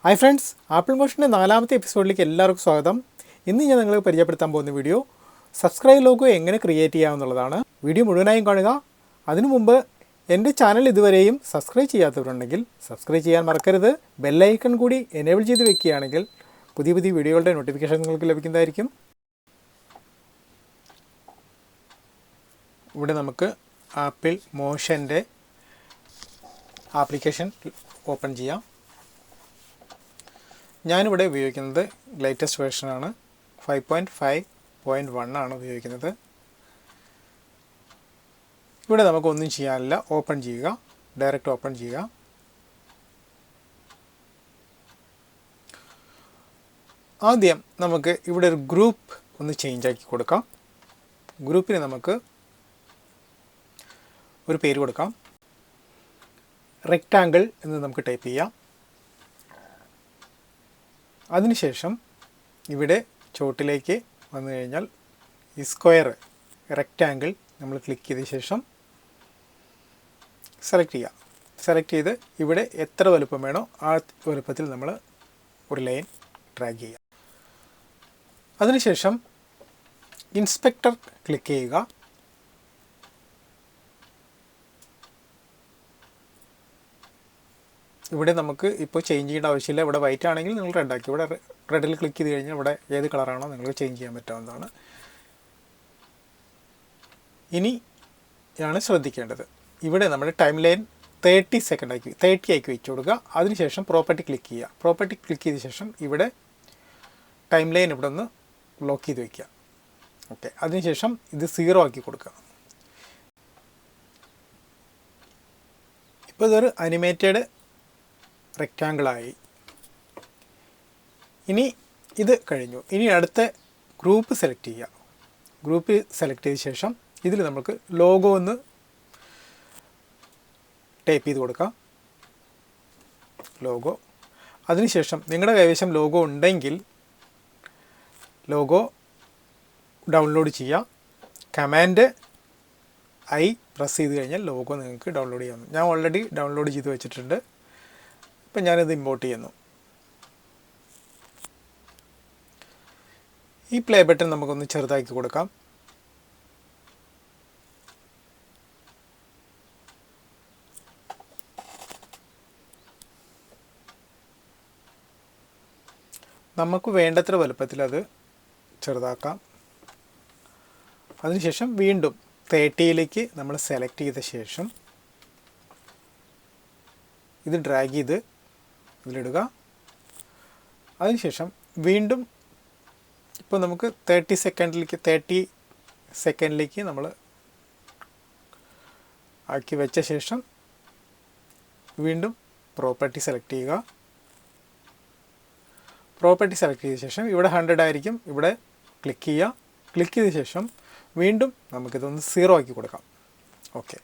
Hi friends, Apple Motion നാലാമത്തെ എപ്പിസോഡിലേക്ക് എല്ലാവർക്കും സ്വാഗതം. ഇന്ന് ഞാൻ നിങ്ങൾക്ക് പരിചയപ്പെടുത്താൻ പോകുന്ന വീഡിയോ സബ്സ്ക്രൈബ് ലോഗോ എങ്ങനെ ക്രിയേറ്റ് ചെയ്യാമെന്നുള്ളതാണ്. വീഡിയോ മുഴുവനായും കാണുക. അതിനു മുമ്പ് എൻ്റെ ചാനൽ ഇതുവരെയും സബ്സ്ക്രൈബ് ചെയ്യാത്തവരുണ്ടെങ്കിൽ സബ്സ്ക്രൈബ് ചെയ്യാൻ മറക്കരുത്. ബെൽ ഐക്കൺ കൂടി എനേബിൾ ചെയ്ത് വെക്കുകയാണെങ്കിൽ പുതിയ പുതിയ വീഡിയോകളുടെ നോട്ടിഫിക്കേഷൻ നിങ്ങൾക്ക് ലഭിക്കുന്നതായിരിക്കും. ഇവിടെ നമുക്ക് ആപ്പിൾ മോഷൻ്റെ ആപ്ലിക്കേഷൻ ഓപ്പൺ ചെയ്യാം. ഞാനിവിടെ ഉപയോഗിക്കുന്നത് ലേറ്റസ്റ്റ് വേർഷനാണ്, 5.5.1 ആണ് ഉപയോഗിക്കുന്നത്. ഇവിടെ നമുക്കൊന്നും ചെയ്യാനില്ല, ഓപ്പൺ ചെയ്യുക, ഡയറക്റ്റ് ഓപ്പൺ ചെയ്യുക. ആദ്യം നമുക്ക് ഇവിടെ ഒരു ഗ്രൂപ്പ് ഒന്ന് ചേഞ്ച് ആക്കി കൊടുക്കാം. ഗ്രൂപ്പിന് നമുക്ക് ഒരു പേര് കൊടുക്കാം. റെക്റ്റാങ്കിൾ എന്ന് നമുക്ക് ടൈപ്പ് ചെയ്യാം. അതിനുശേഷം ഇവിടെ ചോട്ടിലേക്ക് വന്നു കഴിഞ്ഞാൽ ഈ സ്ക്വയർ റെക്റ്റാങ്കിൾ നമ്മൾ ക്ലിക്ക് ചെയ്ത ശേഷം സെലക്ട് ചെയ്ത് ഇവിടെ എത്ര വലുപ്പം വേണോ ആ വലുപ്പത്തിൽ നമ്മൾ ഒരു ലൈൻ ഡ്രാഗ് ചെയ്യുക. അതിനുശേഷം ഇൻസ്പെക്ടർ ക്ലിക്ക് ചെയ്യുക. ഇവിടെ നമുക്ക് ഇപ്പോൾ ചേഞ്ച് ചെയ്യേണ്ട ആവശ്യമില്ല. ഇവിടെ വൈറ്റ് ആണെങ്കിൽ നിങ്ങൾ റെഡ് ആക്കി. ഇവിടെ റെഡിൽ ക്ലിക്ക് ചെയ്ത് കഴിഞ്ഞാൽ ഇവിടെ ഏത് കളറാണോ നിങ്ങൾക്ക് ചേഞ്ച് ചെയ്യാൻ പറ്റാവുന്നതാണ്. ഇനിയാണ് ശ്രദ്ധിക്കേണ്ടത്, ഇവിടെ നമ്മൾ ടൈം ലൈൻ 30 ആക്കി വെച്ച് കൊടുക്കുക. അതിനുശേഷം പ്രോപ്പർട്ടി ക്ലിക്ക് ചെയ്യുക. പ്രോപ്പർട്ടി ക്ലിക്ക് ചെയ്ത ശേഷം ഇവിടെ ടൈം ലൈൻ ഇവിടെ ഒന്ന് ലോക്ക് ചെയ്ത് വയ്ക്കുക. ഓക്കെ, അതിനുശേഷം ഇത് 0 ആക്കി കൊടുക്കുക. ഇപ്പോൾ ഇതൊരു അനിമേറ്റഡ് റെക്റ്റാങ്കിളായി. ഇനി ഇത് കഴിഞ്ഞു. ഇനി അടുത്ത ഗ്രൂപ്പ് സെലക്ട് ചെയ്യുക. ഗ്രൂപ്പ് സെലക്ട് ചെയ്ത ശേഷം ഇതിൽ നമുക്ക് ലോഗോ ഒന്ന് ടൈപ്പ് ചെയ്ത് കൊടുക്കാം. ലോഗോ. അതിനുശേഷം നിങ്ങളുടെ കൈവശം ലോഗോ ഉണ്ടെങ്കിൽ ലോഗോ ഡൗൺലോഡ് ചെയ്യുക. കമാൻഡ് I പ്രസ് ചെയ്ത് കഴിഞ്ഞാൽ ലോഗോ നിങ്ങൾക്ക് ഡൗൺലോഡ് ചെയ്യാം. ഞാൻ ഓൾറെഡി ഡൗൺലോഡ് ചെയ്ത് വെച്ചിട്ടുണ്ട്. ഇപ്പം ഞാനിത് ഇമ്പോർട്ട് ചെയ്യുന്നു. ഈ പ്ലേ ബട്ടൺ നമുക്കൊന്ന് ചെറുതാക്കി കൊടുക്കാം. നമുക്ക് വേണ്ടത്ര വലുപ്പത്തിൽ അത് ചെറുതാക്കാം. അതിനുശേഷം വീണ്ടും 30ലേക്ക് നമ്മൾ സെലക്ട് ചെയ്ത ശേഷം ഇത് ഡ്രാഗ് ചെയ്ത് ഇതിലിടുക. അതിനുശേഷം വീണ്ടും ഇപ്പോൾ നമുക്ക് 30 സെക്കൻഡിലേക്ക് നമ്മൾ ആക്കി വെച്ച ശേഷം വീണ്ടും പ്രോപ്പർട്ടി സെലക്ട് ചെയ്യുക. പ്രോപ്പർട്ടി സെലക്ട് ചെയ്ത ശേഷം ഇവിടെ 100 ആയിരിക്കും. ഇവിടെ ക്ലിക്ക് ചെയ്യുക. ക്ലിക്ക് ചെയ്ത ശേഷം വീണ്ടും നമുക്കിതൊന്ന് 0 ആക്കി കൊടുക്കാം. ഓക്കെ,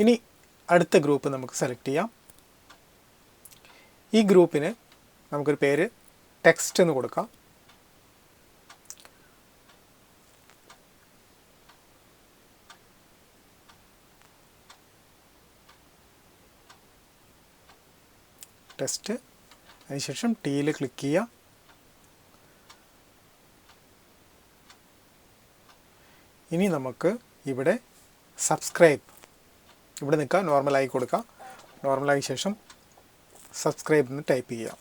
ഇനി അടുത്ത ഗ്രൂപ്പ് നമുക്ക് സെലക്ട് ചെയ്യാം. ഈ ഗ്രൂപ്പിന് നമുക്കൊരു പേര് ടെക്സ്റ്റ് എന്ന് കൊടുക്കാം. ടെക്സ്റ്റ്. അതിനുശേഷം ടീയിൽ ക്ലിക്ക് ചെയ്യുക. ഇനി നമുക്ക് ഇവിടെ സബ്സ്ക്രൈബ് ഇവിടെ നിൽക്കുക, നോർമലായി കൊടുക്കുക. നോർമലായ ശേഷം സബ്സ്ക്രൈബ് എന്ന് ടൈപ്പ് ചെയ്യുക.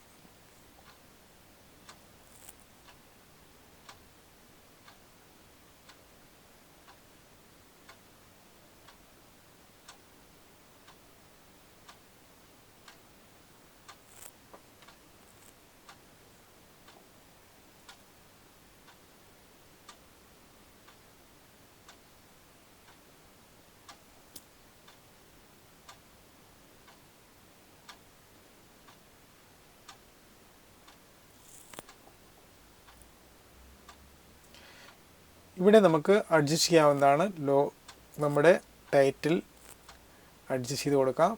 ഇവിടെ നമുക്ക് അഡ്ജസ്റ്റ് ചെയ്യാവുന്നതാണ്. നമ്മുടെ ടൈറ്റിൽ അഡ്ജസ്റ്റ് ചെയ്ത് കൊടുക്കാം.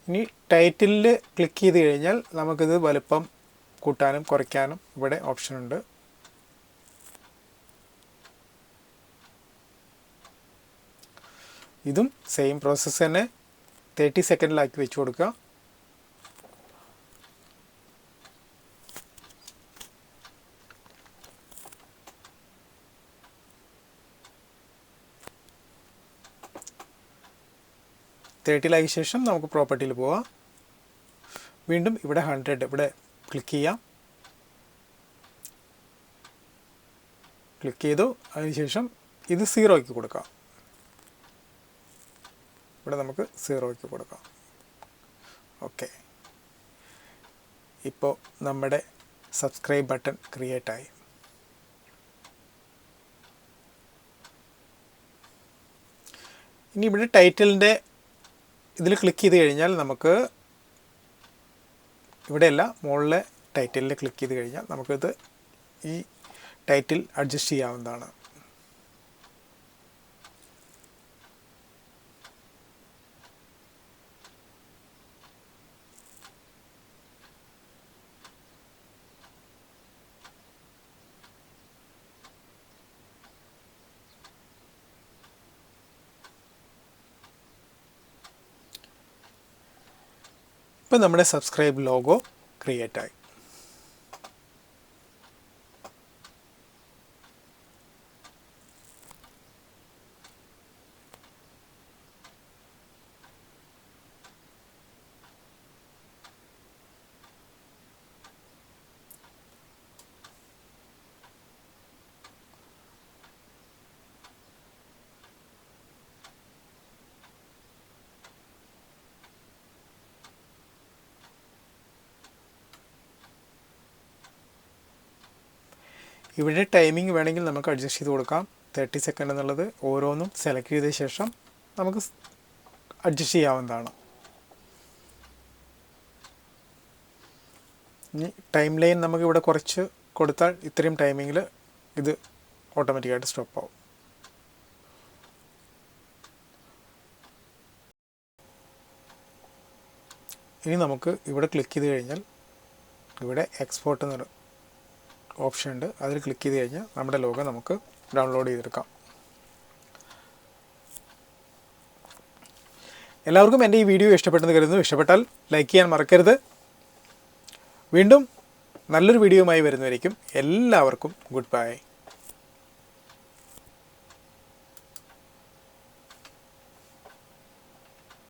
ഇനി ടൈറ്റിലിൽ ക്ലിക്ക് ചെയ്ത് കഴിഞ്ഞാൽ നമുക്കിത് വലുപ്പം കൂട്ടാനും കുറയ്ക്കാനും ഇവിടെ ഓപ്ഷനുണ്ട്. ഇതും സെയിം പ്രോസസ്സ് തന്നെ 30 സെക്കൻഡിലാക്കി വെച്ച് കൊടുക്കുക. തേർട്ടിയിലായ ശേഷം നമുക്ക് പ്രോപ്പർട്ടിയിൽ പോവാം. വീണ്ടും ഇവിടെ 100 ഇവിടെ ക്ലിക്ക് ചെയ്യാം. ക്ലിക്ക് ചെയ്തു. അതിനുശേഷം ഇത് 0ക്ക് കൊടുക്കാം. ഇവിടെ നമുക്ക് 0ക്ക് കൊടുക്കാം. ഓക്കെ, ഇപ്പോൾ നമ്മുടെ സബ്സ്ക്രൈബ് ബട്ടൺ ക്രിയേറ്റ് ആയി. ഇനി ഇവിടെ ടൈറ്റിലിൻ്റെ ഇതിൽ ക്ലിക്ക് ചെയ്ത് കഴിഞ്ഞാൽ നമുക്ക് ഇവിടെയല്ല, മുകളിലെ ടൈറ്റിലിൽ ക്ലിക്ക് ചെയ്ത് കഴിഞ്ഞാൽ നമുക്കിത് ഈ ടൈറ്റിൽ അഡ്ജസ്റ്റ് ചെയ്യാവുന്നതാണ്. ഇപ്പോൾ നമ്മുടെ സബ്സ്ക്രൈബ് ലോഗോ ക്രിയേറ്റ് ആയി. ഇവിടെ ടൈമിംഗ് വേണമെങ്കിൽ നമുക്ക് അഡ്ജസ്റ്റ് ചെയ്ത് കൊടുക്കാം. 30 സെക്കൻഡ് എന്നുള്ളത് ഓരോന്നും സെലക്ട് ചെയ്ത ശേഷം നമുക്ക് അഡ്ജസ്റ്റ് ചെയ്യാവുന്നതാണ്. ഇനി ടൈം ലൈൻ നമുക്ക് ഇവിടെ കുറച്ച് കൊടുത്താൽ ഇത്രയും ടൈമിങ്ങിൽ ഇത് ഓട്ടോമാറ്റിക്കായിട്ട് സ്റ്റോപ്പ് ആവും. ഇനി നമുക്ക് ഇവിടെ ക്ലിക്ക് ചെയ്ത് കഴിഞ്ഞാൽ ഇവിടെ എക്സ്പോർട്ട് എന്നൊരു ഓപ്ഷൻ ഉണ്ട്. അതിൽ ക്ലിക്ക് ചെയ്ത് കഴിഞ്ഞാൽ നമ്മുടെ ലോഗോ നമുക്ക് ഡൗൺലോഡ് ചെയ്തെടുക്കാം. എല്ലാവർക്കും എൻ്റെ ഈ വീഡിയോ ഇഷ്ടപ്പെട്ടെന്ന് കരുതുന്നു. ഇഷ്ടപ്പെട്ടാൽ ലൈക്ക് ചെയ്യാൻ മറക്കരുത്. വീണ്ടും നല്ലൊരു വീഡിയോയുമായി വരുന്നതായിരിക്കും. എല്ലാവർക്കും ഗുഡ് ബൈ.